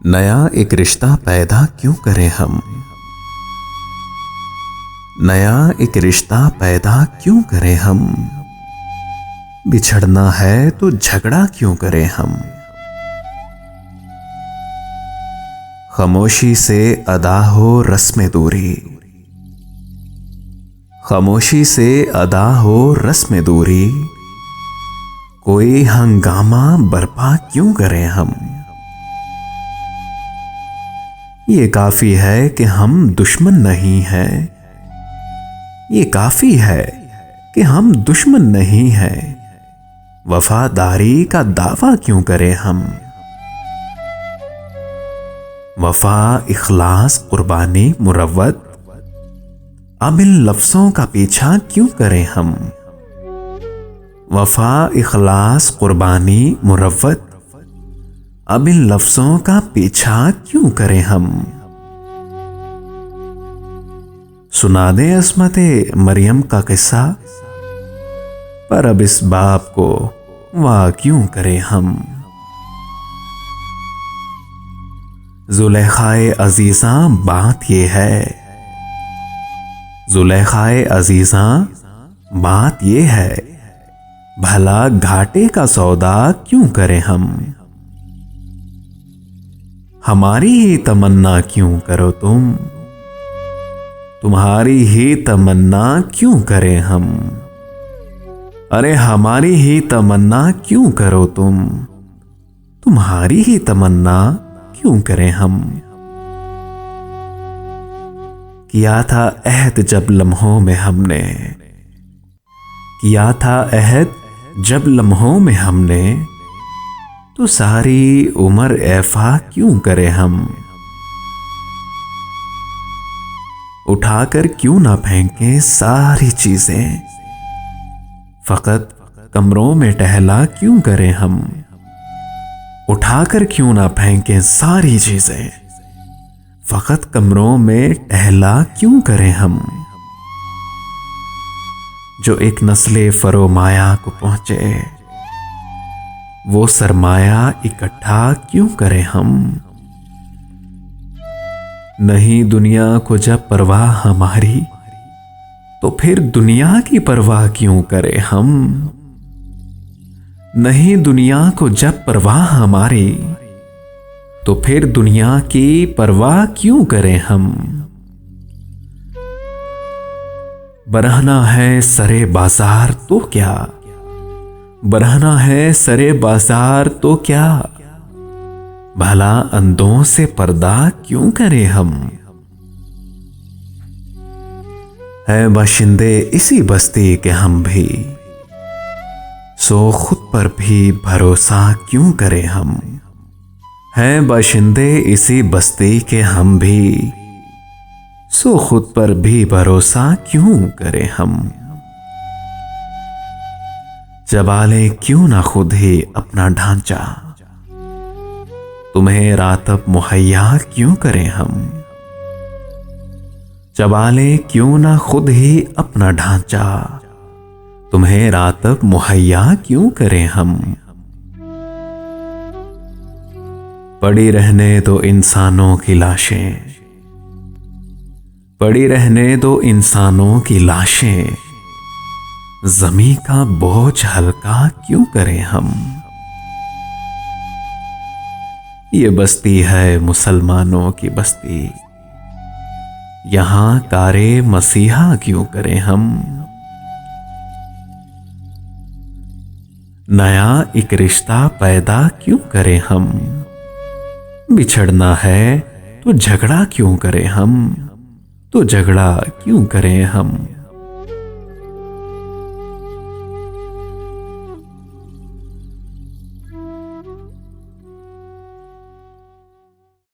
नया एक रिश्ता पैदा क्यों करें हम। नया एक रिश्ता पैदा क्यों करें हम। बिछड़ना है तो झगड़ा क्यों करें हम। खामोशी से अदा हो रस्म दूरी। खामोशी से अदा हो रस्म दूरी। कोई हंगामा बर्पा क्यों करें हम। ये काफी है कि हम दुश्मन नहीं हैं। ये काफी है कि हम दुश्मन नहीं हैं। वफादारी का दावा क्यों करें हम। वफा, इखलास, कुर्बानी, मुरव्वत, अब इन लफ्जों का पीछा क्यों करें हम। वफा, इखलास, कुर्बानी, मुरव्वत, अब इन लफ्जों का पीछा क्यों करें हम। सुना दे अस्मते मरियम का किस्सा, पर अब इस बाप को वाह क्यों करें हम। जुलेखाए अजीजा बात ये है। जुलेखाए अजीजा बात ये है, भला घाटे का सौदा क्यों करें हम। हमारी ही तमन्ना क्यों करो तुम। तुम्हारी ही तमन्ना क्यों करें हम। अरे हमारी ही तमन्ना क्यों करो तुम। तुम्हारी ही तमन्ना क्यों करें हम। किया था अहद जब लम्हों में हमने। किया था अहद जब लम्हों में हमने, तो सारी उम्र ऐफा क्यों करें हम। उठाकर क्यों ना फेंकें सारी चीजें। फकत कमरों में टहला क्यों करें हम। उठाकर क्यों ना फेंकें सारी चीजें। फकत कमरों में टहला क्यों करें हम। जो एक नस्ले फरोमाया को पहुंचे, वो सरमाया इकट्ठा क्यों करें हम। नहीं दुनिया को जब परवाह हमारी, तो फिर दुनिया की परवाह क्यों करें हम। नहीं दुनिया को जब परवाह हमारी, तो फिर दुनिया की परवाह क्यों करें हम। बरहना है सरे बाजार तो क्या। बरहना है सरे बाजार तो क्या, भला अंधों से पर्दा क्यों करें हम। है बाशिंदे इसी बस्ती के हम भी, सो खुद पर भी भरोसा क्यों करें हम। है बाशिंदे इसी बस्ती के हम भी, सो खुद पर भी भरोसा क्यों करें हम। जबाले क्यों ना खुद ही अपना ढांचा, तुम्हें रातब मुहैया क्यों करें हम। जबाले क्यों ना खुद ही अपना ढांचा, तुम्हें रातब मुहैया क्यों करें हम। पड़ी रहने दो इंसानों की लाशें। पड़ी रहने दो इंसानों की लाशें, ज़मीं का बोझ हल्का क्यों करें हम। ये बस्ती है मुसलमानों की बस्ती, यहां कारे मसीहा क्यों करें हम। नया एक रिश्ता पैदा क्यों करें हम। बिछड़ना है तो झगड़ा क्यों करें हम। तो झगड़ा क्यों करें हम।